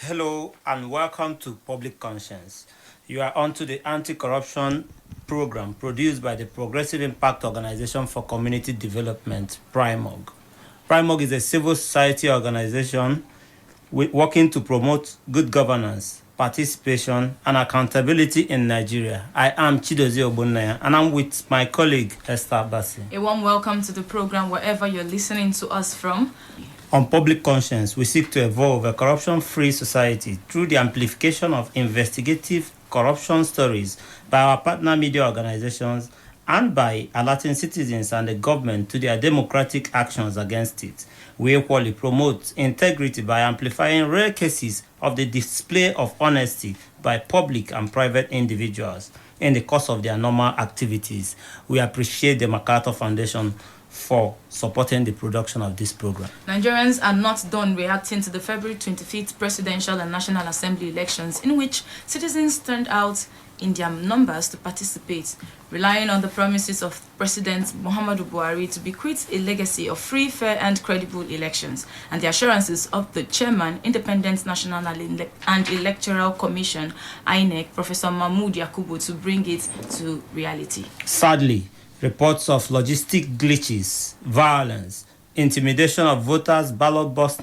hello, and welcome to Public Conscience. You are on to the anti-corruption program produced by the Progressive Impact Organization for Community Development, PRIMOG. PRIMOG is a civil society organization working to promote good governance, participation, and accountability in Nigeria. I am Chidozie Ogbonnaya, and I'm with my colleague, Esther Bassi. A warm welcome to the program wherever you're listening to us from. On Public Conscience, we seek to evolve a corruption-free society through the amplification of investigative corruption stories by our partner media organizations and by alerting citizens and the government to their democratic actions against it. We equally promote integrity by amplifying rare cases of the display of honesty by public and private individuals in the course of their normal activities. We appreciate the MacArthur Foundation for supporting the production of this program. Nigerians are not done reacting to the February 25th presidential and national assembly elections, in which citizens turned out in their numbers to participate, relying on the promises of President Muhammadu Buhari to bequeath a legacy of free, fair and credible elections, and the assurances of the Chairman, Independent National and Electoral Commission, INEC, Professor Mahmood Yakubu, to bring it to reality. Sadly, reports of logistic glitches, violence, intimidation of voters, ballot box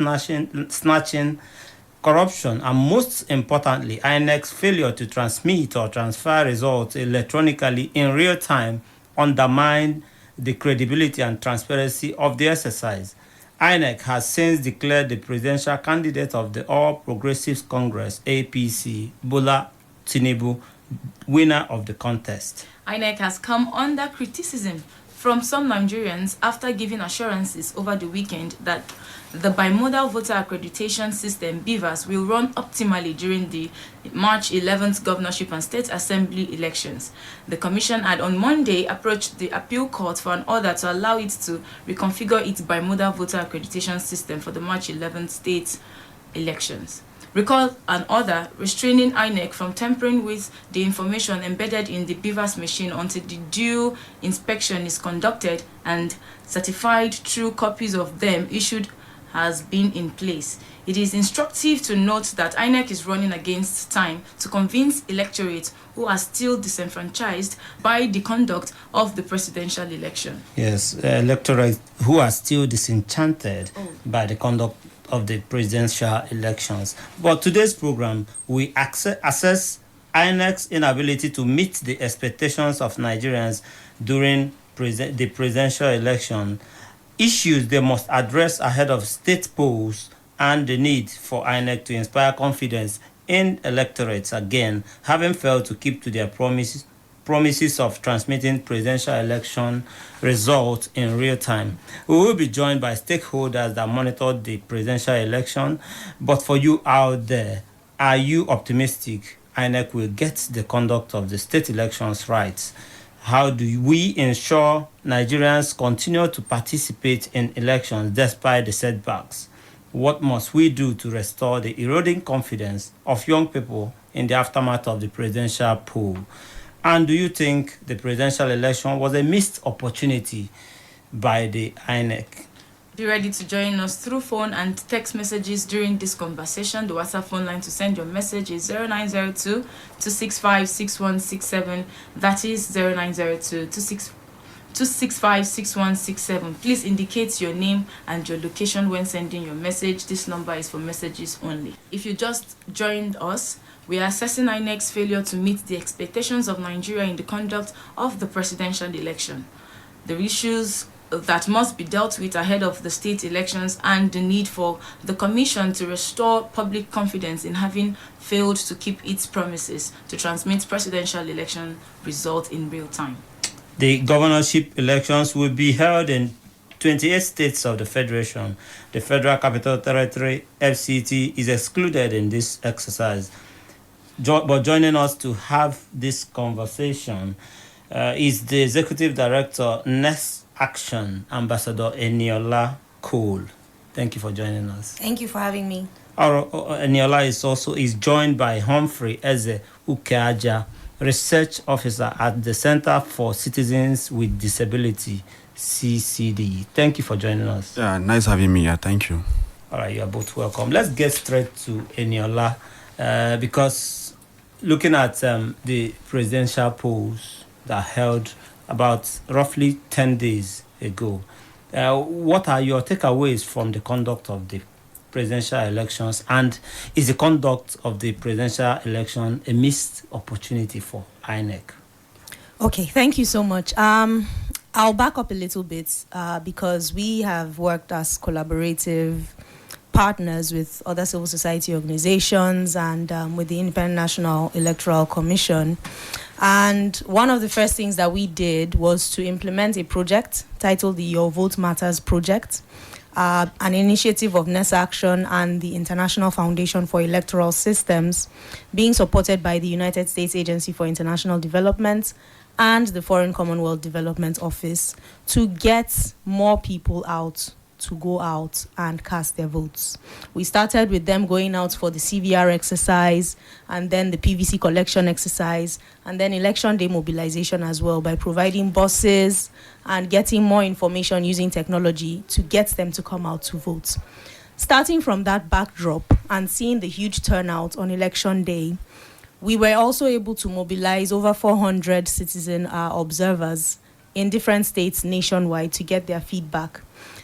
snatching, corruption, and most importantly, INEC's failure to transmit or transfer results electronically in real time undermine the credibility and transparency of the exercise. INEC has since declared the presidential candidate of the All Progressives Congress, APC, Bola Tinubu, winner of the contest. INEC has come under criticism from some Nigerians after giving assurances over the weekend that the bimodal voter accreditation system, BVAS, will run optimally during the March 11th Governorship and State Assembly elections. The Commission had on Monday approached the appeal court for an order to allow it to reconfigure its bimodal voter accreditation system for the March 11th state elections. Recall an order restraining INEC from tampering with the information embedded in the BVAS machine until the due inspection is conducted and certified true copies of them issued has been in place. It is instructive to note that INEC is running against time to convince electorates who are still disenfranchised by the conduct of the presidential election. Yes, electorates who are still disenchanted by the conduct of the presidential elections. But today's program, we assess INEC's inability to meet the expectations of Nigerians during the presidential election, issues they must address ahead of state polls, and the need for INEC to inspire confidence in electorates again, having failed to keep to their promises of transmitting presidential election results in real time. We will be joined by stakeholders that monitored the presidential election. But for you out there, are you optimistic INEC will get the conduct of the state elections right? How do we ensure Nigerians continue to participate in elections despite the setbacks? What must we do to restore the eroding confidence of young people in the aftermath of the presidential poll? And do you think the presidential election was a missed opportunity by the INEC? Be ready to join us through phone and text messages during this conversation. The WhatsApp phone line to send your message is 0902-265-6167. That is 0902-265-6167. Please indicate your name and your location when sending your message. This number is for messages only. If you just joined us, we are assessing INEC's failure to meet the expectations of Nigeria in the conduct of the presidential election, the issues that must be dealt with ahead of the state elections, and the need for the Commission to restore public confidence in having failed to keep its promises to transmit presidential election results in real time. The governorship elections will be held in 28 states of the Federation. The Federal Capital Territory, FCT, is excluded in this exercise. But joining us to have this conversation is the Executive Director, Next Action, Ambassador Eniola Cole. Thank you for joining us. Thank you for having me. Eniola is joined by Humphrey Eze Ukeaja, Research Officer at the Center for Citizens with Disability, CCD. Thank you for joining us. Yeah, nice having me. Yeah, thank you. All right, you are both welcome. Let's get straight to Eniola, because looking at the presidential polls that held about roughly 10 days ago, what are your takeaways from the conduct of the presidential elections, and is the conduct of the presidential election a missed opportunity for INEC? Okay, thank you so much. I'll back up a little bit because we have worked as collaborative partners with other civil society organizations and with the Independent National Electoral Commission. And one of the first things that we did was to implement a project titled the Your Vote Matters Project, an initiative of NES Action and the International Foundation for Electoral Systems, being supported by the United States Agency for International Development and the Foreign Commonwealth Development Office, to get more people out to go out and cast their votes. We started with them going out for the CVR exercise and then the PVC collection exercise and then election day mobilization as well, by providing buses and getting more information using technology to get them to come out to vote. Starting from that backdrop and seeing the huge turnout on election day, we were also able to mobilize over 400 citizen observers in different states nationwide to get their feedback.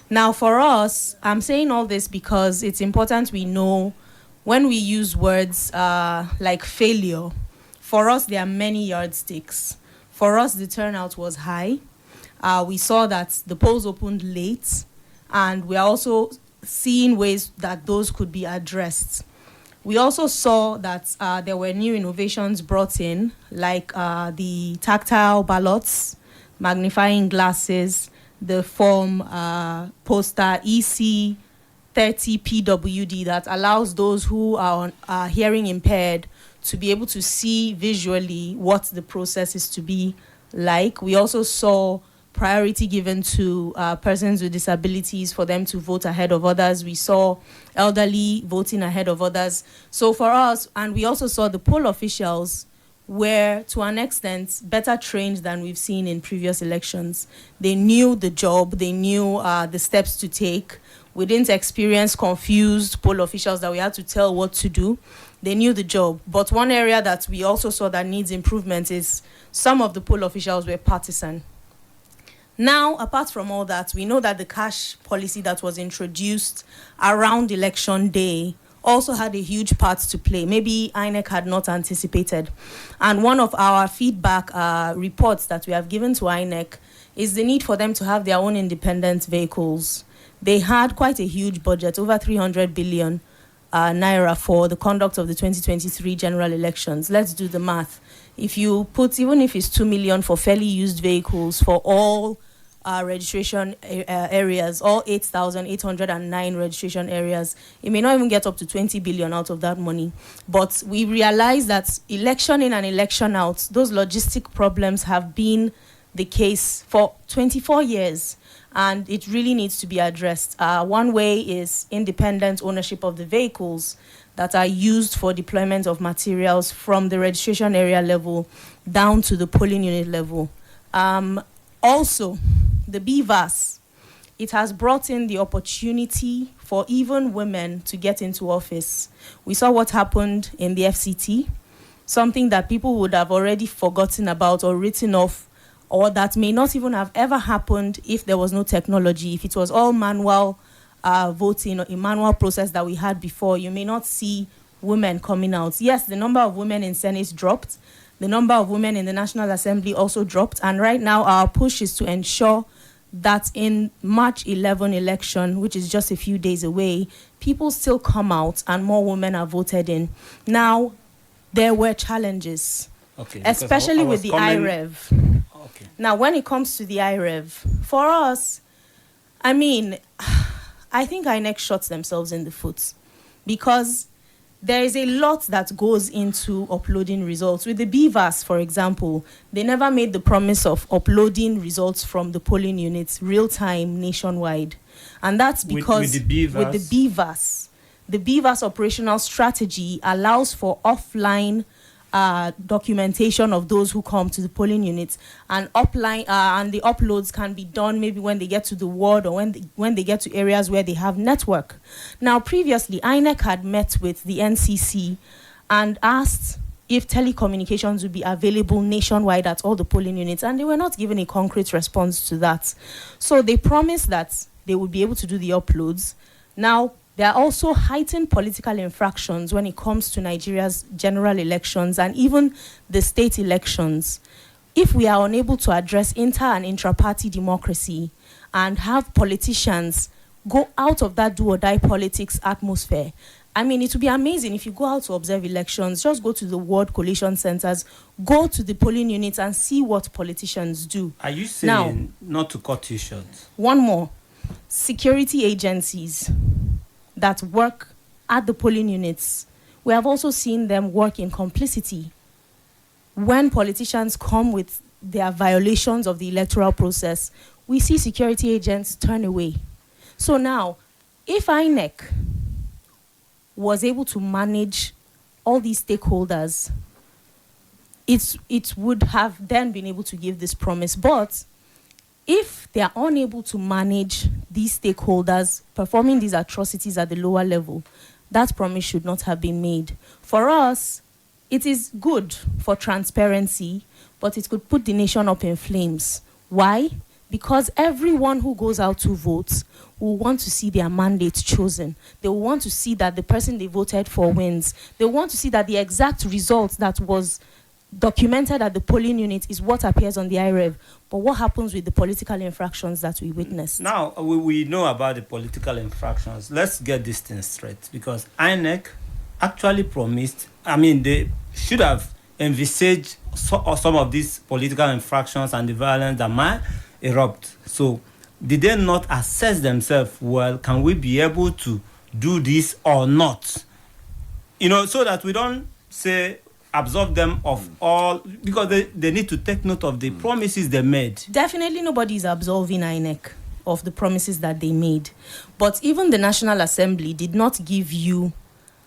Now, for us, I'm saying all this because it's important we know when we use words like failure, for us, there are many yardsticks. For us, the turnout was high. We saw that the polls opened late, and we're also seeing ways that those could be addressed. We also saw that there were new innovations brought in, like the tactile ballots, magnifying glasses, the form poster EC 30 PWD that allows those who are hearing impaired to be able to see visually what the process is to be like. We also saw priority given to persons with disabilities for them to vote ahead of others. We saw elderly voting ahead of others. So for us, and we also saw the poll officials were, to an extent, better trained than we've seen in previous elections. They knew the job, they knew the steps to take. We didn't experience confused poll officials that we had to tell what to do. They knew the job. But one area that we also saw that needs improvement is some of the poll officials were partisan. Now, apart from all that, we know that the cash policy that was introduced around election day also had a huge part to play. Maybe INEC had not anticipated. And one of our feedback reports that we have given to INEC is the need for them to have their own independent vehicles. They had quite a huge budget, over 300 billion naira for the conduct of the 2023 general elections. Let's do the math. If you put, even if it's 2 million for fairly used vehicles for all registration areas, all 8,809 registration areas, it may not even get up to 20 billion out of that money. But we realize that election in and election out, those logistic problems have been the case for 24 years, and it really needs to be addressed. One way is independent ownership of the vehicles that are used for deployment of materials from the registration area level down to the polling unit level. Also, the BVAS, it has brought in the opportunity for even women to get into office. We saw what happened in the FCT, something that people would have already forgotten about or written off, or that may not even have ever happened if there was no technology. If it was all manual voting, or a manual process that we had before, you may not see women coming out. Yes, the number of women in Senate dropped. The number of women in the National Assembly also dropped. And right now, our push is to ensure that in March 11 election, which is just a few days away, people still come out and more women are voted in. Now, there were challenges, especially with the IREV. Okay. Now, when it comes to the IREV, for us, I mean, I think INEC shot themselves in the foot, because there is a lot that goes into uploading results. With the BVAS, for example, they never made the promise of uploading results from the polling units real-time nationwide. And that's because with the BVAS operational strategy allows for offline documentation of those who come to the polling units, and and the uploads can be done maybe when they get to the ward or when they get to areas where they have network. Now, previously, INEC had met with the NCC and asked if telecommunications would be available nationwide at all the polling units, and they were not given a concrete response to that. So they promised that they would be able to do the uploads. Now, there are also heightened political infractions when it comes to Nigeria's general elections and even the state elections. If we are unable to address inter- and intra-party democracy and have politicians go out of that do-or-die politics atmosphere, I mean, it would be amazing if you go out to observe elections, just go to the ward collation centers, go to the polling units and see what politicians do. Are you saying, not to cut you short? One more. Security agencies that work at the polling units, we have also seen them work in complicity. When politicians come with their violations of the electoral process, we see security agents turn away. So now, if INEC was able to manage all these stakeholders, it would have then been able to give this promise. But if they are unable to manage these stakeholders performing these atrocities at the lower level, that promise should not have been made. For us, it is good for transparency, but it could put the nation up in flames. Why? Because everyone who goes out to vote will want to see their mandate chosen. They will want to see that the person they voted for wins. They want to see that the exact result that was documented at the polling unit is what appears on the IREV. But what happens with the political infractions that we witnessed? Now, we know about the political infractions. Let's get this thing straight, because INEC actually promised, they should have envisaged some of these political infractions and the violence that might erupt. So, did they not assess themselves well? Can we be able to do this or not? So that we don't say absolve them of all, because they need to take note of the promises they made. Definitely nobody is absolving INEC of the promises that they made. But even the National Assembly did not give you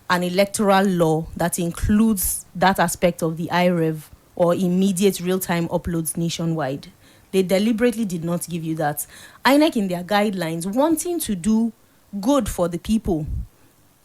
an electoral law that includes that aspect of the IREV or immediate real-time uploads nationwide. They deliberately did not give you that. INEC in their guidelines, wanting to do good for the people,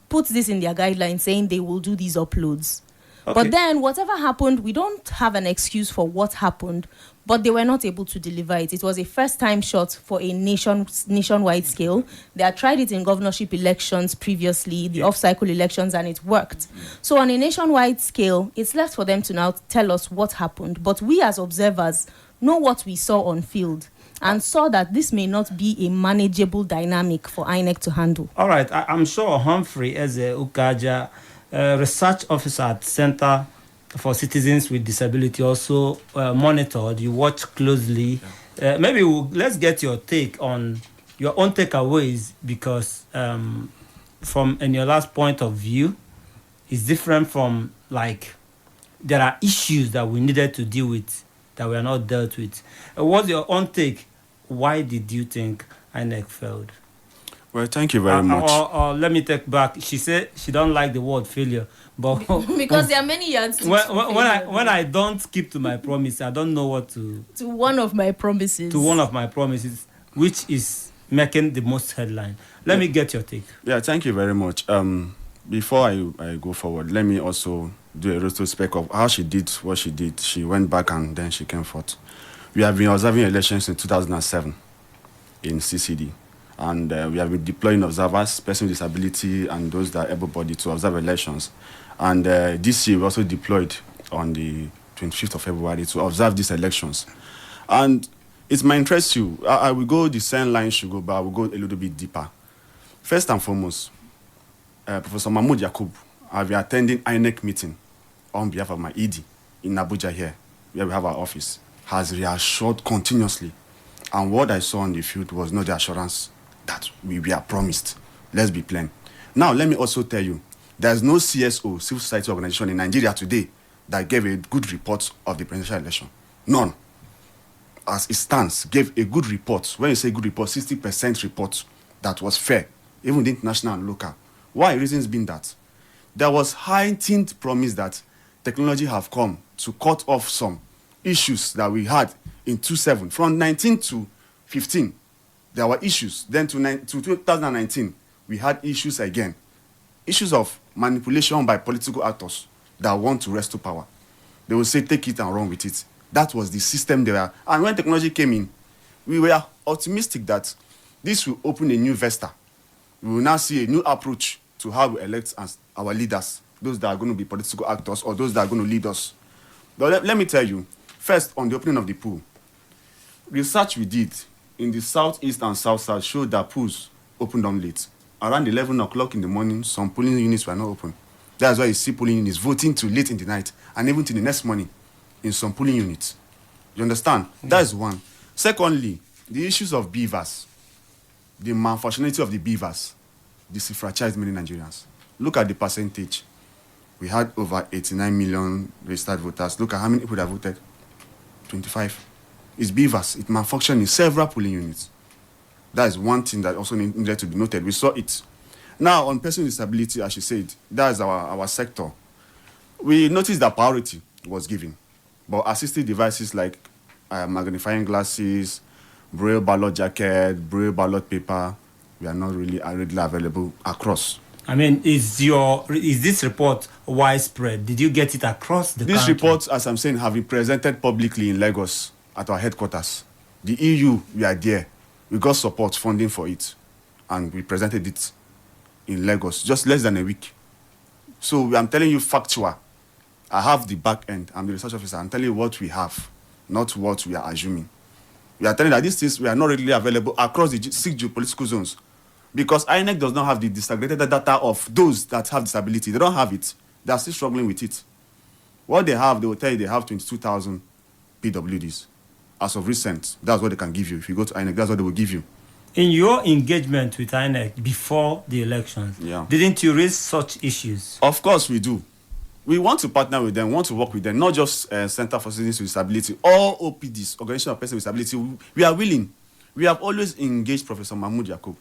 put this in their guidelines saying they will do these uploads. Okay. But then whatever happened, we don't have an excuse for what happened, but they were not able to deliver it. It was a first-time shot for a nationwide scale. They had tried it in governorship elections previously, the off-cycle elections, and it worked. So on a nationwide scale, it's left for them to now tell us what happened. But we as observers know what we saw on field and saw that this may not be a manageable dynamic for INEC to handle. All right, I'm sure Humphrey Eze Ukaja, research officer at Center for Citizens with Disability, also monitored. You watch closely. Maybe let's get your take on your own takeaways, because from in your last point of view, it's different from, like, there are issues that we needed to deal with that were not dealt with. What's your own take? Why did you think INEC failed? Well, thank you very much. Or let me take back. She said she don't like the word failure, but because there are many yards. When I don't keep to my promise, I don't know what to. To one of my promises. To one of my promises, which is making the most headline. Let me get your take. Yeah, thank you very much. Before I go forward, let me also do a retrospect of how she did what she did. She went back and then she came forth. We have been observing elections in 2007 in CCD. And we have been deploying observers, persons with disability, and those that are able-bodied to observe elections. And this year, we also deployed on the 25th of February to observe these elections. And it might interest you. I will go the same line should go, but I will go a little bit deeper. First and foremost, Professor Mahmoud Yakub, I've been attending INEC meeting on behalf of my ED in Abuja here, where we have our office, has reassured continuously. And what I saw on the field was not the assurance that we were promised. Let's be plain. Now, let me also tell you, there's no CSO, civil society organization in Nigeria today that gave a good report of the presidential election. None. As it stands, gave a good report. When you say good report, 60% report that was fair, even the international and local. Why? Reasons being that there was heightened promise that technology have come to cut off some issues that we had in 2007. From 19 to 15, there were issues. Then to 2019, we had issues again. Issues of manipulation by political actors that want to wrest power. They will say, take it and run with it. That was the system they were. And when technology came in, we were optimistic that this will open a new vista. We will now see a new approach to how we elect as our leaders, those that are going to be political actors or those that are going to lead us. But let me tell you, first, on the opening of the pool, research we did in the southeast and south-south showed that pools opened on late. Around 11 o'clock in the morning, some polling units were not open. That's why you see polling units voting till late in the night and even till the next morning in some polling units. You understand? That is one. Secondly, the issues of beavers, the malfunctionality of the beavers, disenfranchised many Nigerians. Look at the percentage. We had over 89 million registered voters. Look at how many people that voted. 25. It's beavers. It malfunctioned in several polling units. That is one thing that also needed to be noted. We saw it. Now, on person with disability, as she said, that is our sector. We noticed that priority was given. But assistive devices like magnifying glasses, braille ballot jacket, braille ballot paper, we are not really readily available across. I mean, is this report widespread? Did you get it across the country? These reports, as I'm saying, have been presented publicly in Lagos at our headquarters. The EU, we are there. We got support funding for it, and we presented it in Lagos just less than a week. So I'm telling you factual. I have the back end. I'm the research officer. I'm telling you what we have, not what we are assuming. We are telling you that these things we are not readily available across the 6 geopolitical zones, because INEC does not have the disaggregated data of those that have disability. They don't have it. They are still struggling with it. What they have, they will tell you they have 22,000 PWDs. As of recent, that's what they can give you. If you go to INEC, that's what they will give you. In your engagement with INEC before the elections, didn't you raise such issues? Of course we do. We want to partner with them, want to work with them, not just Center for Citizens with Disability, all OPDs, Organization of Persons with Disability. We are willing. We have always engaged Professor Mahmoud Yakub,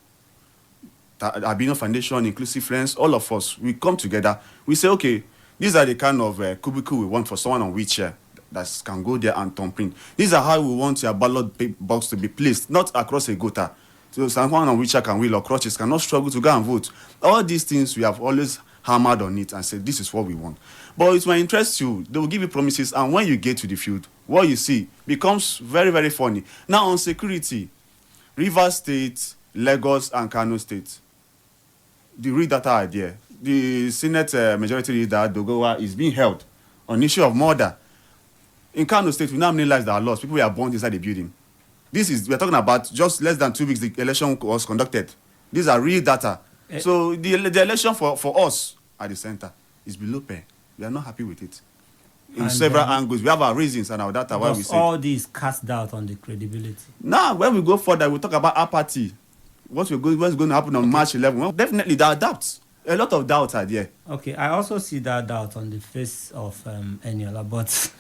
Albino Foundation, Inclusive Friends, all of us. We come together. We say, okay, these are the kind of cubicle we want for someone on wheelchair that can go there and thumbprint. These are how we want your ballot box to be placed, not across a gutter. So someone on wheelchair can wheel or crutches cannot struggle to go and vote. All these things we have always hammered on it and said, this is what we want. But it might interest you. They will give you promises, and when you get to the field, what you see becomes very, very funny. Now on security, Rivers State, Lagos, and Kano State, the real data are there. The Senate Majority Leader, Dogowa, is being held on issue of murder. In Kano State, we now realize that are lost. People were born inside the building. We're talking about just less than 2 weeks the election was conducted. These are real data. So the election for us at the center is below pair. We are not happy with it. In several angles. We have our reasons and our data why we say. All these cast doubt on the credibility. Now, when we go further, we'll talk about apathy. What's going to happen on March 11? Well, definitely there are doubts. A lot of doubts are there. Okay, I also see that doubt on the face of Eniola, but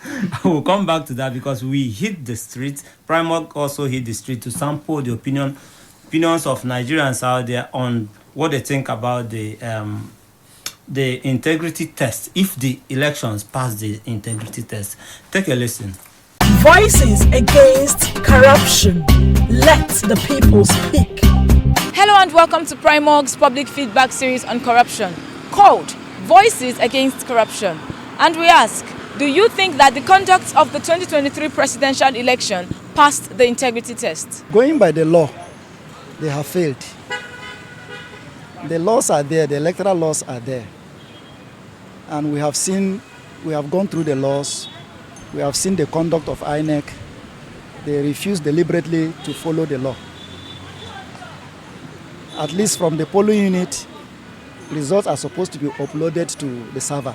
I will come back to that because we hit the street. Primark also hit the street to sample the opinions of Nigerians out there on what they think about the integrity test, if the elections pass the integrity test. Take a listen. Voices against corruption. Let the people speak. Hello and welcome to Primorg's public feedback series on corruption, called Voices Against Corruption. And we ask, do you think that the conduct of the 2023 presidential election passed the integrity test? Going by the law, they have failed. The laws are there, the electoral laws are there. And we have gone through the laws, we have seen the conduct of INEC. They refuse deliberately to follow the law. At least from the polling unit, results are supposed to be uploaded to the server,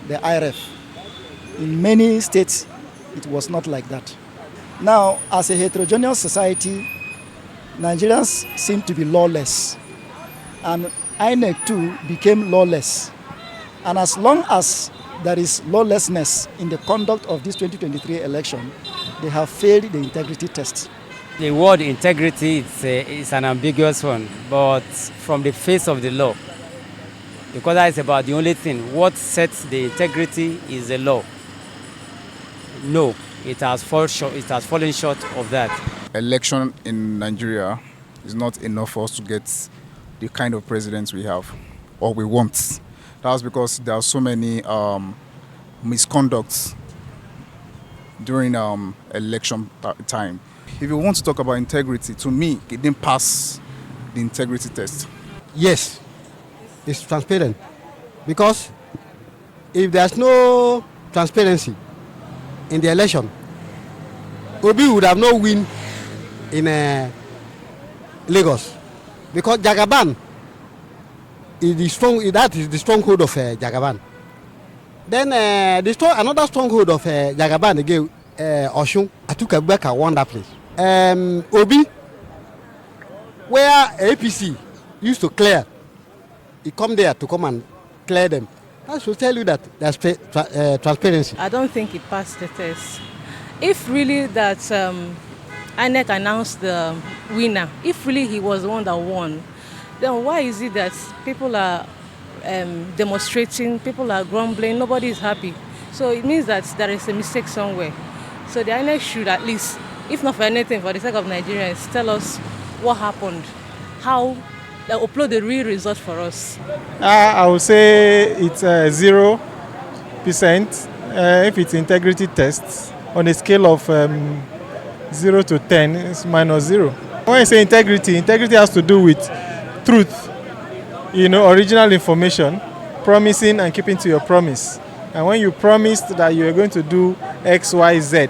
the IRF. In many states, it was not like that. Now, as a heterogeneous society, Nigerians seem to be lawless. And INEC too became lawless. And as long as there is lawlessness in the conduct of this 2023 election, they have failed the integrity test. The word integrity is an ambiguous one, but from the face of the law, because that is about the only thing. What sets the integrity is the law. No, it has fallen short of that. Election in Nigeria is not enough for us to get the kind of presidents we have or we want. That's because there are so many misconducts during election time. If you want to talk about integrity, to me, it didn't pass the integrity test. Yes, it's transparent. Because if there's no transparency in the election, Obi would have no win in Lagos. Because Jagaban is that is the stronghold of Jagaban. Then another stronghold of Jagaban again, Oshun, Atuka Abubakar won that place. Obi, where APC used to clear, he come there to come and clear them. That should tell you that there's transparency. I don't think it passed the test. If really that INEC announced the winner, if really he was the one that won, then why is it that people are demonstrating, people are grumbling, nobody is happy? So it means that there is a mistake somewhere. So the INEC should at least, if not for anything, for the sake of Nigerians, tell us what happened, how they upload the real result for us. I would say it's 0%. If it's integrity tests, on a scale of 0 to 10, it's -0. When I say integrity has to do with truth, original information, promising and keeping to your promise. And when you promised that you are going to do X, Y, Z,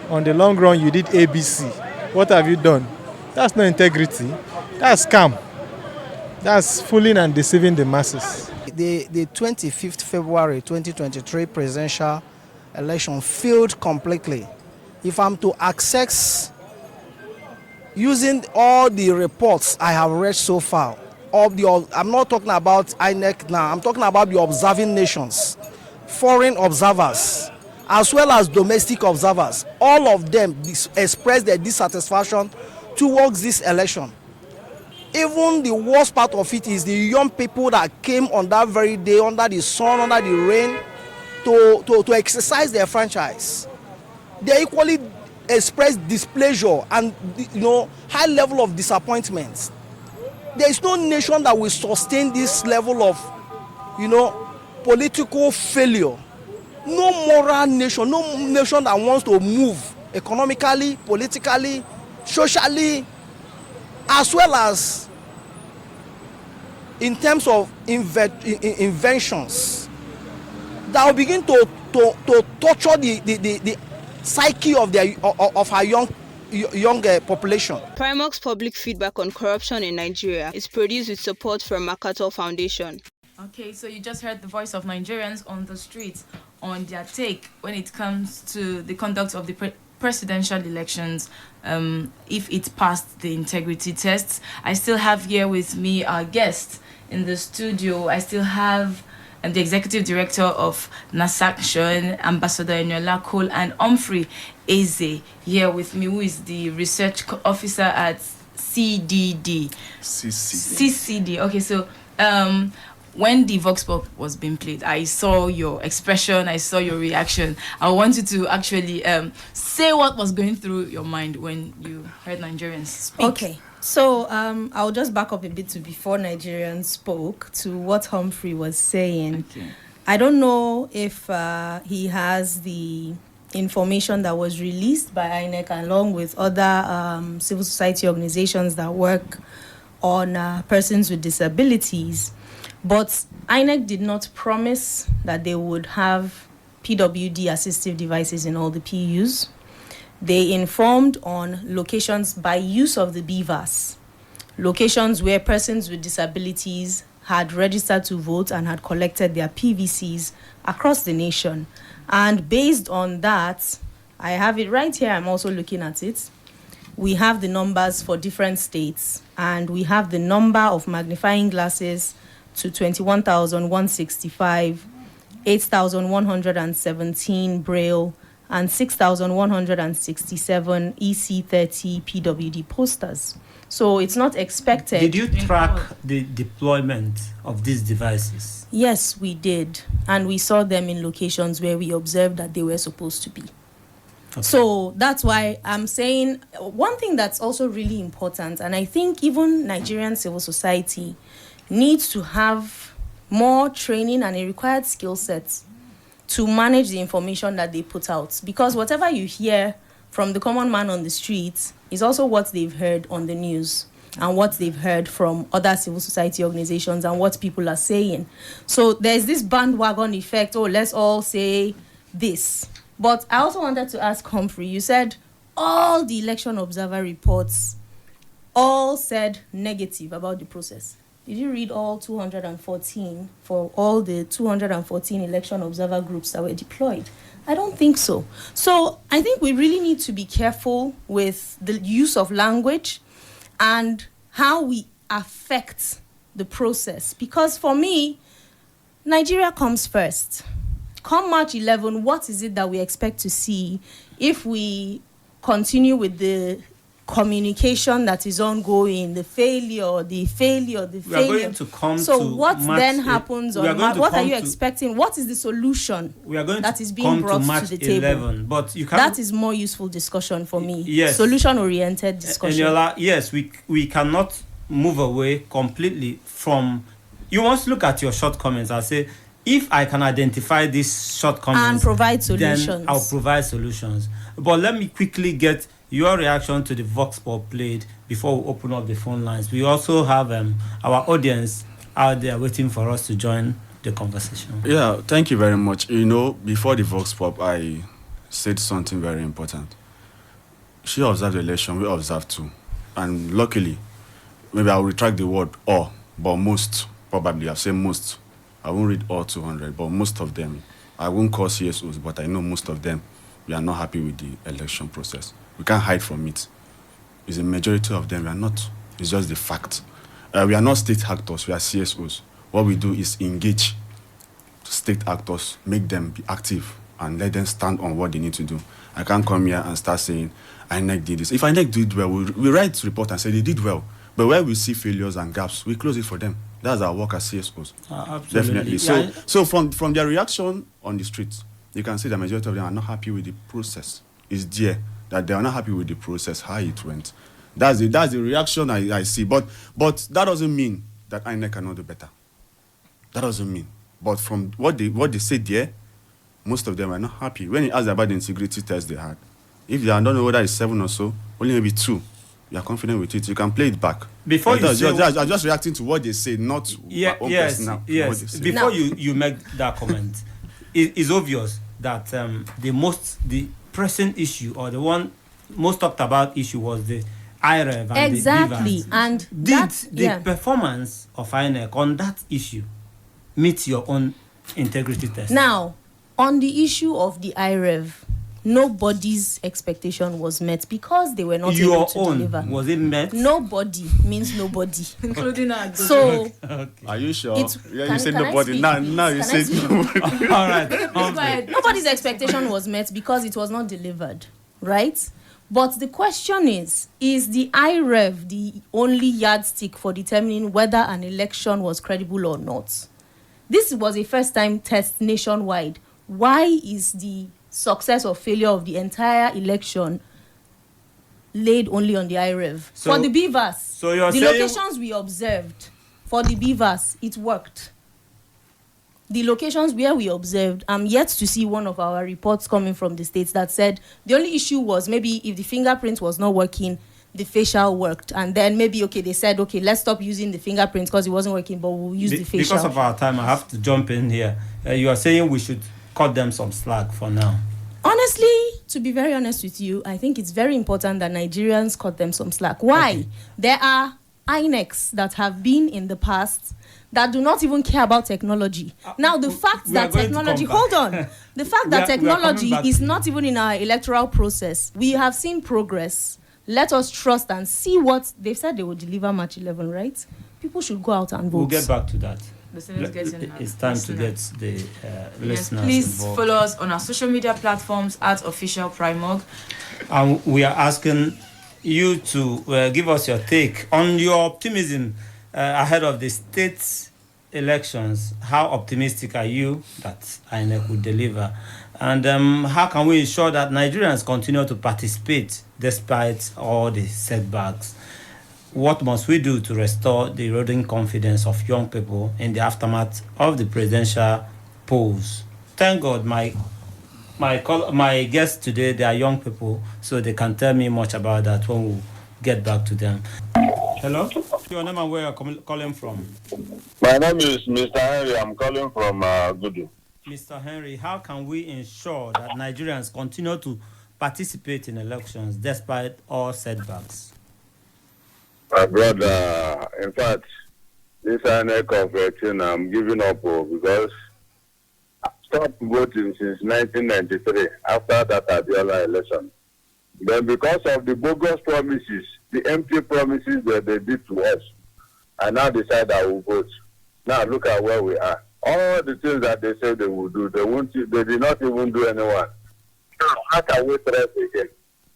on the long run you did ABC. What have you done? That's not integrity. That's scam. That's fooling and deceiving the masses. The 25th February 2023 presidential election failed completely. If I'm to access, using all the reports I have read so far, I'm not talking about INEC now, I'm talking about the observing nations, foreign observers, as well as domestic observers. All of them expressed their dissatisfaction towards this election. Even the worst part of it is the young people that came on that very day, under the sun, under the rain, to exercise their franchise. They equally expressed displeasure and high level of disappointment. There is no nation that will sustain this level of political failure. No moral nation, no nation that wants to move economically, politically, socially, as well as in terms of inventions that will begin to torture the psyche of our young population. Primark's public feedback on corruption in Nigeria is produced with support from MacArthur Foundation. Okay, so you just heard the voice of Nigerians on the streets on their take when it comes to the conduct of the presidential elections, if it passed the integrity tests. I still have here with me our guest in the studio. I still have the executive director of NASACTION, Ambassador Eniola Cole, and Humphrey Eze here with me, who is the research officer at CCD. Okay, so when the Vox Pop was being played, I saw your expression, I saw your reaction. I want you to actually say what was going through your mind when you heard Nigerians speak. Okay, so I'll just back up a bit to before Nigerians spoke to what Humphrey was saying. Okay. I don't know if he has the information that was released by INEC along with other civil society organizations that work on persons with disabilities. But INEC did not promise that they would have PWD assistive devices in all the PUs. They informed on locations by use of the BVAS, locations where persons with disabilities had registered to vote and had collected their PVCs across the nation. And based on that, I have it right here, I'm also looking at it. We have the numbers for different states, and we have the number of magnifying glasses to 21,165, 8,117 Braille, and 6,167 EC30 PWD posters. So it's not expected. Did you track the deployment of these devices? Yes, we did. And we saw them in locations where we observed that they were supposed to be. Okay. So that's why I'm saying one thing that's also really important, and I think even Nigerian civil society needs to have more training and a required skill set to manage the information that they put out. Because whatever you hear from the common man on the streets is also what they've heard on the news and what they've heard from other civil society organizations and what people are saying. So there's this bandwagon effect, let's all say this. But I also wanted to ask Humphrey, you said all the election observer reports all said negative about the process. Did you read all 214 for all the 214 election observer groups that were deployed? I don't think so. So I think we really need to be careful with the use of language and how we affect the process. Because for me, Nigeria comes first. Come March 11, what is it that we expect to see if we continue with the communication that is ongoing, the failure? We are going to come so to what March then happens on March? What are you expecting? What is the solution we are going that to is being brought March to the table? 11, but you can't. That is more useful discussion for me. Yes. Solution-oriented discussion. Eniola, yes, we cannot move away completely from. You must look at your shortcomings and say, if I can identify these shortcomings and provide solutions, then I'll provide solutions. But let me quickly get your reaction to the Vox Pop played before we open up the phone lines. We also have our audience out there waiting for us to join the conversation. Yeah, thank you very much. Before the Vox Pop, I said something very important. She observed the election, we observed too. And luckily, maybe I'll retract the word all, but most, probably, I've said most. I won't read all 200, but most of them, I won't call CSOs, but I know most of them, we are not happy with the election process. We can't hide from it. It's a majority of them, we are not. It's just the fact. We are not state actors, we are CSOs. What we do is engage state actors, make them be active, and let them stand on what they need to do. I can't come here and start saying, INEC did this. If INEC did well, we write report and say they did well. But where we see failures and gaps, we close it for them. That's our work as CSOs. Absolutely. Definitely. So from their reaction on the streets, you can see the majority of them are not happy with the process. It's there that they are not happy with the process, how it went. That's the reaction I see. But that doesn't mean that INEC cannot do better. That doesn't mean. But from what they said there, most of them are not happy. When you ask about the integrity test they had, if I don't know whether it's 7 or so, only maybe 2. You are confident with it, you can play it back. Before you I'm just reacting to what they say, not my own personal. Yes. Before you make that comment, it's obvious that the pressing issue or the one most talked about issue was the IREV and exactly. And did the performance of INEC on that issue meet your own integrity test? Now, on the issue of the IREV, nobody's expectation was met because they were not able to deliver. Was it met? Nobody means nobody, including our. So, okay. Are you sure? You said nobody. Now you said nobody. All right. Nobody's expectation was met because it was not delivered, right? But the question is the IREV the only yardstick for determining whether an election was credible or not? This was a first-time test nationwide. Why is the success or failure of the entire election laid only on the IREV? For the beavers, the locations we observed, for the beavers, it worked. The locations where we observed, I'm yet to see one of our reports coming from the states that said the only issue was maybe if the fingerprint was not working, the facial worked. And then maybe, they said, let's stop using the fingerprint because it wasn't working, but we'll use the facial. Because of our time, I have to jump in here. You are saying we should cut them some slack for now. Honestly, to be very honest with you, I think it's very important that Nigerians cut them some slack. Why? Okay. There are INECs that have been in the past that do not even care about technology. Now, the fact that technology... Hold on. The fact that technology is not even in our electoral process, we have seen progress. Let us trust and see what... They've said they will deliver March 11, right? People should go out and vote. We'll get back to that. It's time to get the listeners please involved. Follow us on our social media platforms @officialprimorg. We are asking you to give us your take on your optimism ahead of the state elections. How optimistic are you that INEC will deliver? And how can we ensure that Nigerians continue to participate despite all the setbacks? What must we do to restore the eroding confidence of young people in the aftermath of the presidential polls? Thank God, my guests today, they are young people, so they can tell me much about that when we get back to them. Hello? Your name and where you're calling from? My name is Mr. Henry. I'm calling from Gudu. Mr. Henry, how can we ensure that Nigerians continue to participate in elections despite all setbacks? My brother, in fact, this INEC of 18, I'm giving up because I stopped voting since 1993 after that Abiola election. Then because of the bogus promises, the empty promises that they did to us, I now decide I will vote. Now look at where we are. All the things that they said they would do, they did not even do anyone. How can we trust again?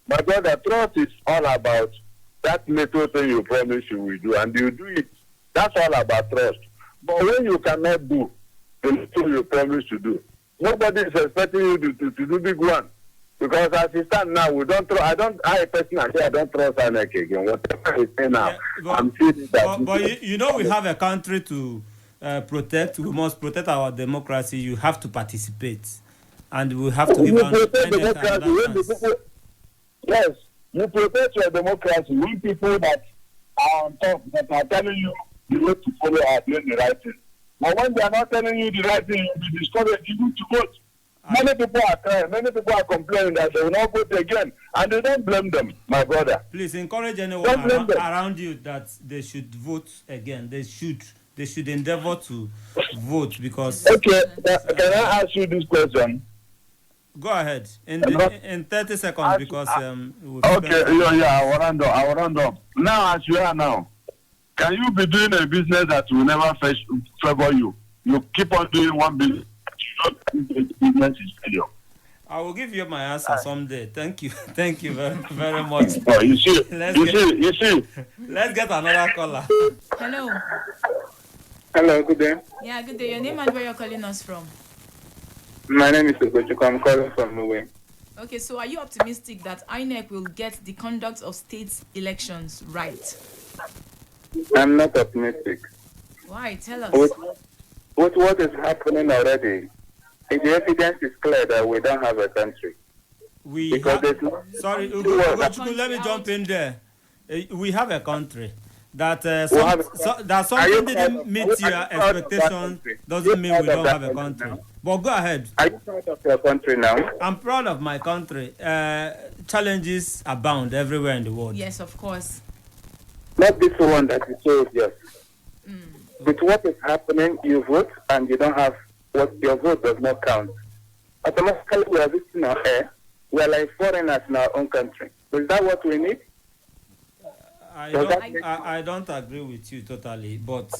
My brother, trust is all about that little thing you promise you will do, and you do it. That's all about trust. But when you cannot do the little you promise to do, nobody is expecting you to do big one. Because as it stands now, I personally don't trust INEC again. Whatever we say now, I'm feeling that. But you know, we have a country to protect. We must protect our democracy. You have to participate, and we have to give democracy. Yes, you protect your democracy when people that are on top that are telling you the way to follow are doing the right thing. But when they are not telling you the right thing, you'll be discouraged even to vote. Many people are crying, many people are complaining that they will not vote again, and they don't blame them, my brother. Please encourage anyone around you that they should vote again. They should endeavor to vote because. Okay, can I ask you this question? Go ahead in 30 seconds because okay, I will round up. Now, as you are now, can you be doing a business that will never favor you? You keep on doing one business. Business is failure. I will give you my answer someday. Thank you very, very much. Oh, you see. Let's get another caller. Hello. Hello, good day. Yeah, good day. Your name and where you're calling us from? My name is Ugochukwu. I'm calling from Norway. Okay, so are you optimistic that INEC will get the conduct of state elections right? I'm not optimistic. Why? Tell us. With what is happening already, the evidence is clear that we don't have a country. Sorry, Ugochukwu, let me jump in there. We have a country. That something didn't meet your expectations doesn't mean we don't have a country. But go ahead. Are you proud of your country now? I'm proud of my country. Challenges abound everywhere in the world. Yes, of course. Not this one that you chose, yes. With what is happening, you vote and you don't have what your vote does not count. Automatically, we are visiting our air. We are like foreigners in our own country. Is that what we need? I don't agree with you totally, but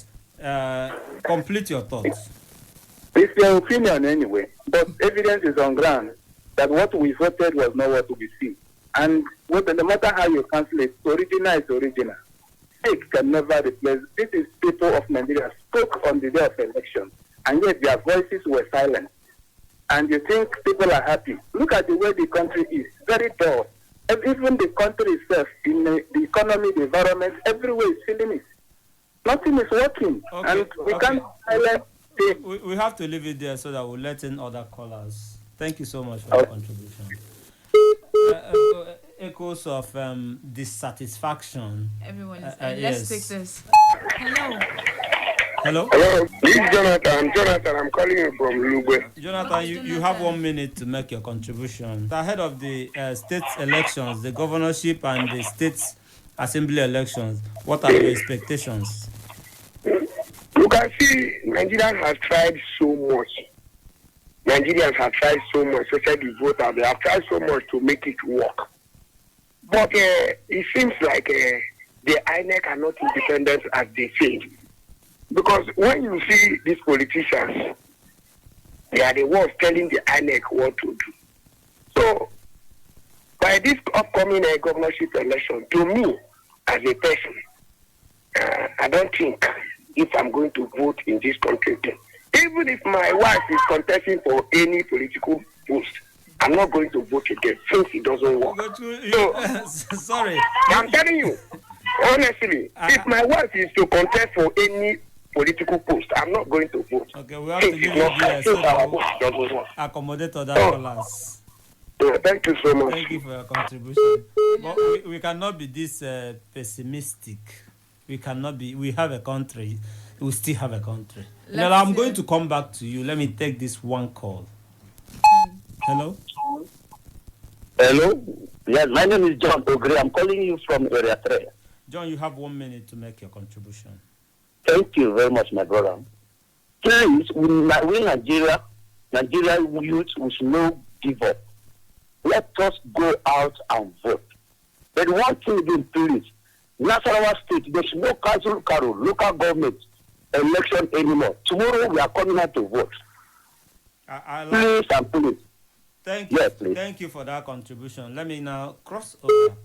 complete your thoughts. It's your opinion anyway, but evidence is on ground that what we voted was not what we see. And no matter how you cancel it, original is original. Fake can never replace. This is people of Nigeria spoke on the day of election, and yet their voices were silent. And you think people are happy. Look at the way the country is, very dull. And even the country itself, in the economy, the environment, everywhere is feeling it. Nothing is working, and we can't silence it. We have to leave it there so that we'll let in other callers. Thank you so much for your contribution. Echoes of dissatisfaction. Everyone is. Yes. Let's take this. Hello. Hello? Hello, this is Jonathan. I'm calling you from Lugbe. Jonathan, you have 1 minute to make your contribution. Ahead of the state elections, the governorship and the state assembly elections, what are your expectations? You can see Nigerians have tried so much. Especially the voters. They have tried so much to make it work. But it seems like the INEC are not independent as they say. Because when you see these politicians, they are the ones telling the INEC what to do. So, by this upcoming governorship election, to me, as a person, I don't think if I'm going to vote in this country again. Even if my wife is contesting for any political post, I'm not going to vote again since it doesn't work. Sorry. I'm telling you, honestly, if my wife is to contest for any political post, I'm not going to vote. Okay, we have to leave it there so that we'll accommodate other callers. Yeah, thank you so much. Thank you for your contribution. But we cannot be this pessimistic. We cannot be. We have a country. We still have a country. Now, I'm going to come back to you. Let me take this one call. Hello? Hello? Yes, my name is John Ogre. I'm calling you from Area 3. John, you have 1 minute to make your contribution. Thank you very much, my brother. Please, we Nigeria youth, we should not give up. Let us go out and vote. But one thing again, please, Nasarawa State, there should no council carol, local government election anymore. Tomorrow we are coming out to vote. Please and please. Thank you. Yes, please. Thank you for that contribution. Let me now cross over.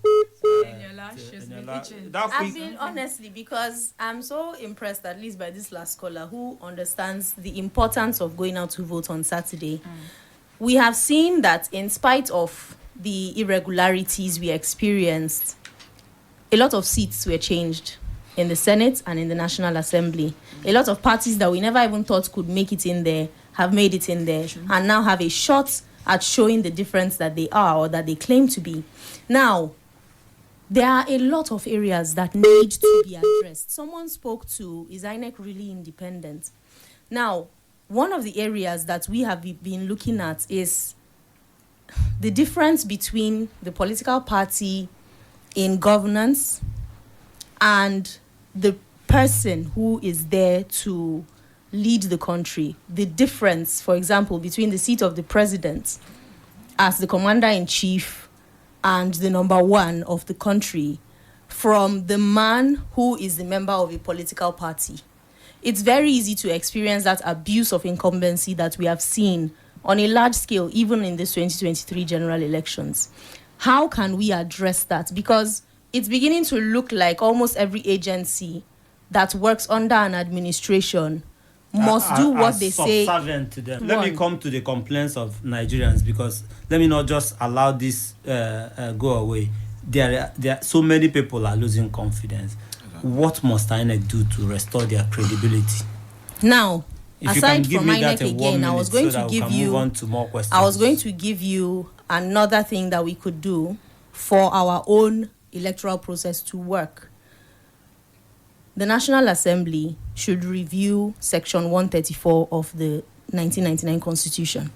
I've been honestly, because I'm so impressed, at least by this last caller, who understands the importance of going out to vote on Saturday. We have seen that in spite of the irregularities we experienced, a lot of seats were changed in the Senate and in the National Assembly. A lot of parties that we never even thought could make it in there have made it in there and now have a shot at showing the difference that they are or that they claim to be. Now, there are a lot of areas that need to be addressed. Someone spoke to, is INEC really independent? Now, one of the areas that we have been looking at is the difference between the political party in governance and the person who is there to lead the country. The difference, for example, between the seat of the president as the commander-in-chief and the number one of the country from the man who is the member of a political party. It's very easy to experience that abuse of incumbency that we have seen on a large scale, even in the 2023 general elections. How can we address that? Because it's beginning to look like almost every agency that works under an administration must do what they say. Subservient to them. Let me come to the complaints of Nigerians, because let me not just allow this go away. There are so many people are losing confidence. What must INEC do to restore their credibility? Now, if aside you can give from me INEC that again, I was going so to give you. Move on to more questions. I was going to give you another thing that we could do for our own electoral process to work. The National Assembly should review Section 134 of the 1999 Constitution.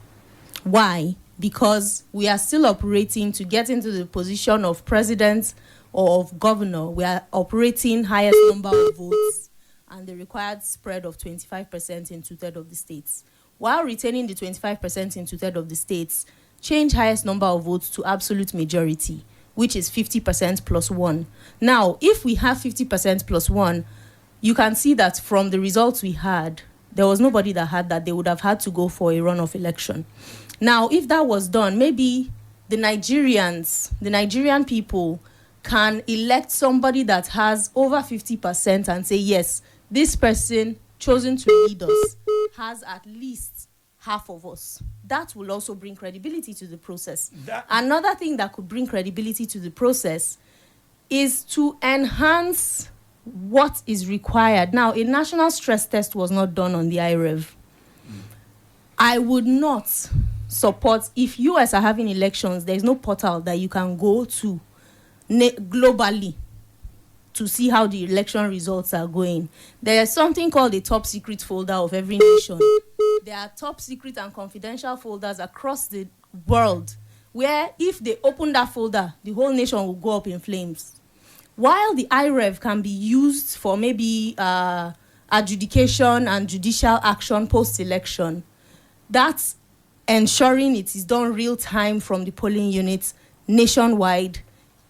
Why? Because we are still operating to get into the position of president or of governor. We are operating highest number of votes and the required spread of 25% in two-thirds of the states. While retaining the 25% in two-thirds of the states, change highest number of votes to absolute majority, which is 50% plus 1. Now, if we have 50% plus 1, you can see that from the results we had, there was nobody that had that. They would have had to go for a runoff election. Now, if that was done, maybe the Nigerian people can elect somebody that has over 50% and say, yes, this person chosen to lead us has at least half of us. That will also bring credibility to the process. Another thing that could bring credibility to the process is to enhance what is required. Now, a national stress test was not done on the IREV. I would not support, if US are having elections, there is no portal that you can go to globally to see how the election results are going. There is something called a top secret folder of every nation. There are top secret and confidential folders across the world where if they open that folder, the whole nation will go up in flames. While the IREV can be used for maybe adjudication and judicial action post-election, that's ensuring it is done real time from the polling units nationwide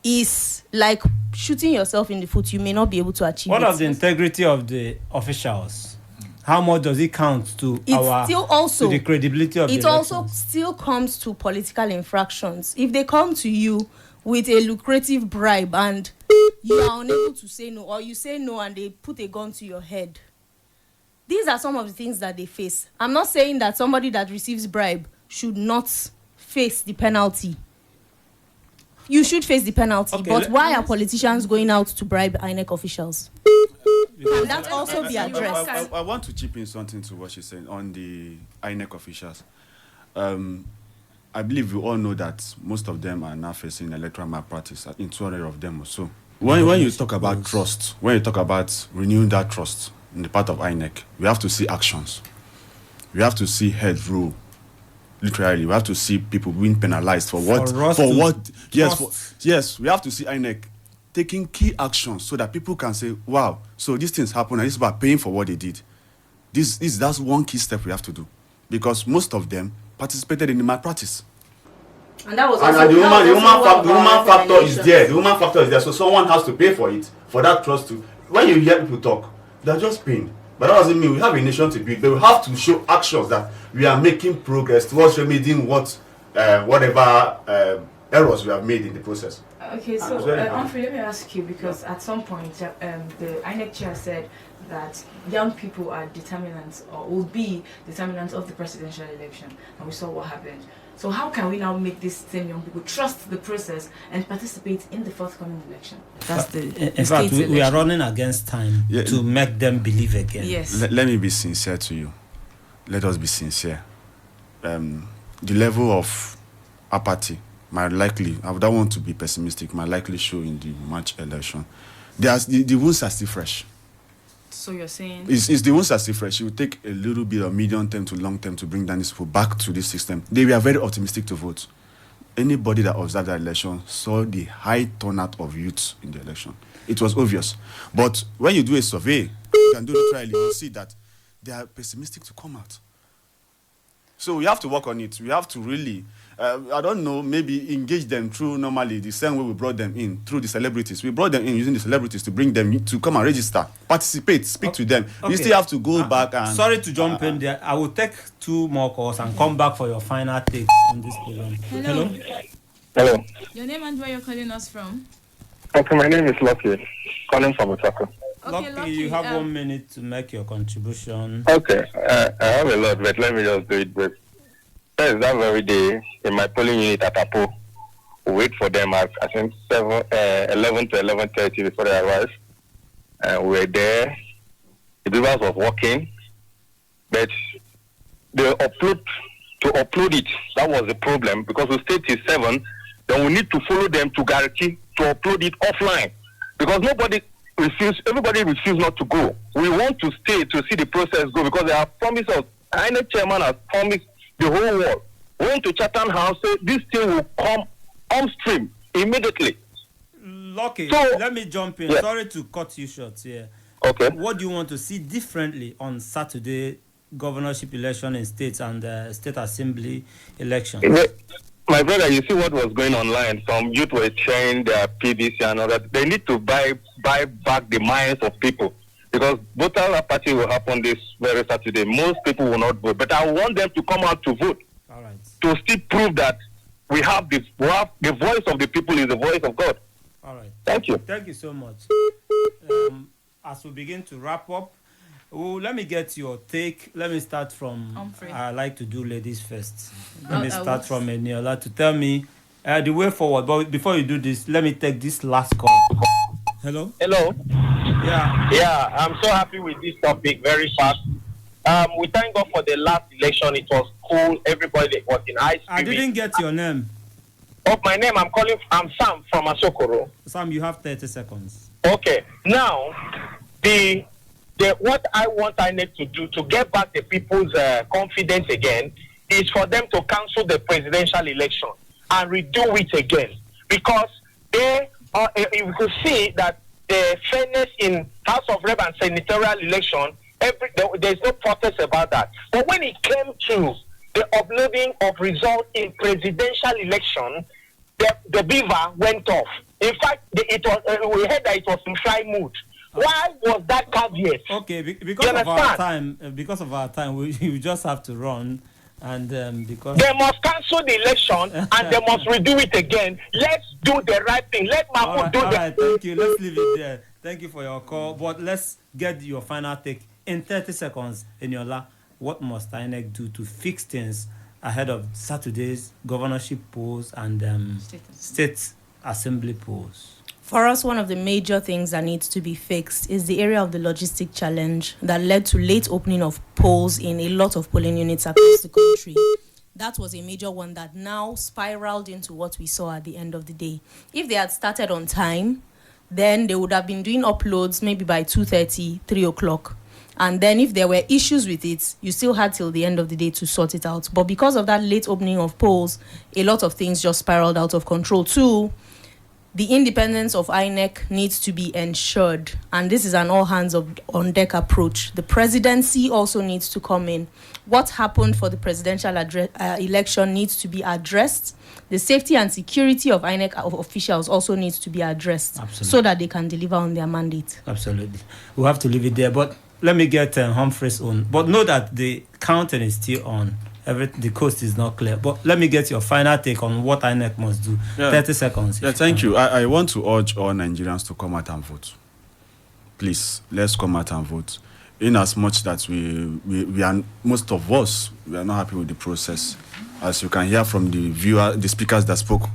is like shooting yourself in the foot. You may not be able to achieve What it. of the integrity of the officials? How much does it count to to the credibility of the elections? It also still comes to political infractions. If they come to you with a lucrative bribe and you are unable to say no, or you say no and they put a gun to your head. These are some of the things that they face. I'm not saying that somebody that receives bribe should not face the penalty. You should face the penalty, but why are politicians going out to bribe INEC officials? Can that also be addressed? I want to chip in something to what she's saying on the INEC officials. I believe we all know that most of them are now facing electoral malpractice, in 200 of them or so. When you talk about trust, when you talk about renewing that trust in the part of INEC, we have to see actions. We have to see head rule. Literally, we have to see people being penalized for what? Yes, we have to see INEC taking key actions so that people can say, wow, so these things happen and this is about paying for what they did. That's one key step we have to do. Because most of them participated in the malpractice. And that was the woman factor is there. The woman factor is there. So someone has to pay for it, for that trust to. When you hear people talk, they're just paying. But that doesn't mean we have a nation to build. But we have to show actions that we are making progress towards remedying whatever errors we have made in the process. Okay, so Humphrey, let me ask you, because at some point the INEC chair said that young people are determinants or will be determinants of the presidential election, and we saw what happened. So how can we now make these same young people trust the process and participate in the forthcoming election? That's in fact, we are running against time to make them believe again. Yes. Let me be sincere to you. Let us be sincere. The level of apathy might likely, I don't want to be pessimistic, might likely show in the March election. The wounds are still fresh. So you're saying it's the ones that still fresh. It will take a little bit of medium term to long term to bring down these people back to this system. They were very optimistic to vote. Anybody that observed that election saw the high turnout of youth in the election. It was obvious. But when you do a survey, you can do the trial, you will see that they are pessimistic to come out. So we have to work on it. We have to really, I don't know, maybe engage them through normally the same way we brought them in, through the celebrities. We brought them in using the celebrities to bring them to come and register, participate, speak to them. Okay. We still have to go back and... Sorry to jump in there. I will take 2 more calls and come back for your final takes on this program. Hello. Hello. Your name and where you're calling us from? Okay, my name is Lucky, calling from Osaka. Okay, Lucky, you have 1 minute to make your contribution. Okay, I have a lot, but let me just do it brief. First, that very day, in my polling unit at Apo, we wait for them at, I think, 11 to 11:30 before they arrive. And we were there. The beavers was working, but to upload it, that was the problem, because we stayed till 7, then we need to follow them to guarantee to upload it offline, because everybody refused not to go. We want to stay to see the process go, because they have promised us, INEC chairman has promised the whole world. We went to Chatham House, say this thing will come on stream immediately. Lucky, so, let me jump in. Yeah. Sorry to cut you short here. Okay. What do you want to see differently on Saturday governorship election in states and state assembly elections? My brother, you see what was going online. Some youth were sharing their PVC and all that. They need to buy back the minds of people, because voter apathy will happen this very Saturday. Most people will not vote, but I want them to come out to vote. All right. To still prove that we have the voice of the people is the voice of God. All right. Thank you. Thank you so much. As we begin to wrap up, let me get your take. Let me start from... Humphrey. I like to do ladies first. Let me start from Eniola to tell me the way forward. But before you do this, let me take this last call. Hello? Hello. Yeah. Yeah, I'm so happy with this topic. Very fast. We thank God for the last election. It was cool. Everybody was in high spirit. I didn't get your name. Oh, my name. I'm Sam from Asokoro. Sam, you have 30 seconds. Okay. Now, what I want INEC to do to get back the people's confidence again is for them to cancel the presidential election and redo it again, because you could see that the fairness in House of Rep and senatorial election, there's no protest about that. But when it came to the uploading of results in presidential election, the beaver went off. In fact, we heard that it was in shy mood. Why was that caveat? Okay, because of our time, we just have to run. And because they must cancel the election and they must redo it again. Let's do the right thing. Let Mahmoud do all the right, thank you. Let's leave it there. Thank you for your call. But let's get your final take in 30 seconds. Eniola, what must INEC do to fix things ahead of Saturday's governorship polls and state assembly polls? For us, one of the major things that needs to be fixed is the area of the logistic challenge that led to late opening of polls in a lot of polling units across the country. That was a major one that now spiraled into what we saw at the end of the day. If they had started on time, then they would have been doing uploads maybe by 2:30, 3 o'clock. And then if there were issues with it, you still had till the end of the day to sort it out. But because of that late opening of polls, a lot of things just spiraled out of control too. The independence of INEC needs to be ensured, and this is an all-hands-on-deck approach. The presidency also needs to come in. What happened for the presidential election needs to be addressed. The safety and security of INEC officials also needs to be addressed. Absolutely. So that they can deliver on their mandate. Absolutely. We'll have to leave it there, but let me get Humphrey's own. But know that the counting is still on. The coast is not clear. But let me get your final take on what INEC must do. 30 seconds. Yeah, thank you. I want to urge all Nigerians to come out and vote. Please, let's come out and vote. In as much that we are, most of us, we are not happy with the process. As you can hear from the speakers that spoke,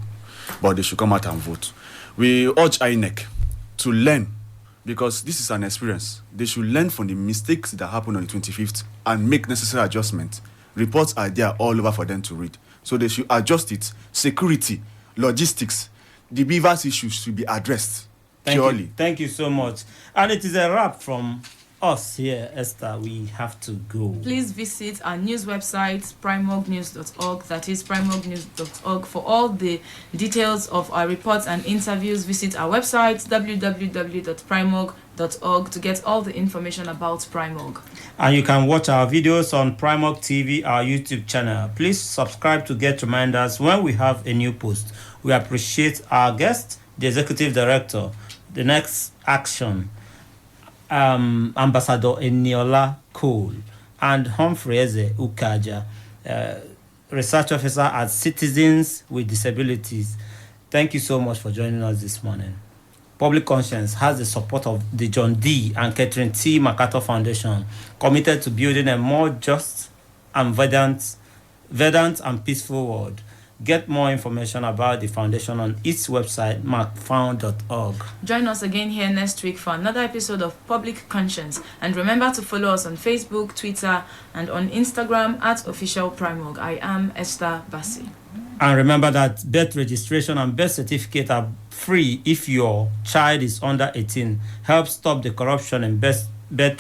but they should come out and vote. We urge INEC to learn, because this is an experience. They should learn from the mistakes that happened on the 25th and make necessary adjustments. Reports are there all over for them to read. So they should adjust it. Security, logistics, the beavers issues should be addressed. Purely. Thank you so much. And it is a wrap from us here, Esther. We have to go. Please visit our news website, primognews.org. That is primognews.org. For all the details of our reports and interviews, visit our website, www.primog.org, to get all the information about Primog. And you can watch our videos on Primog TV, our YouTube channel. Please subscribe to get reminders when we have a new post. We appreciate our guest, the Executive Director, the Next Action, Ambassador Eniola Cole, and Humphrey Eze Ukaja, Research Officer at Citizens with Disabilities. Thank you so much for joining us this morning. Public Conscience has the support of the John D. and Catherine T. MacArthur Foundation, committed to building a more just and verdant and peaceful world. Get more information about the foundation on its website, macfound.org. Join us again here next week for another episode of Public Conscience. And remember to follow us on Facebook, Twitter, and on Instagram at Official Primog. I am Esther Bassi. And remember that birth registration and birth certificate are free if your child is under 18. Help stop the corruption in birth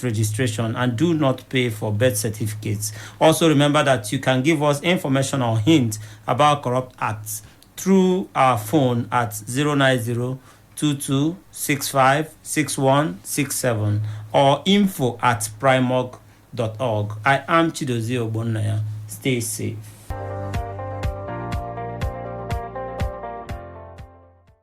registration, and do not pay for birth certificates. Also remember that you can give us information or hints about corrupt acts through our phone at 090-2265-6167 or info@primog.org. I am Chidozie Ogbonnaya. Stay safe.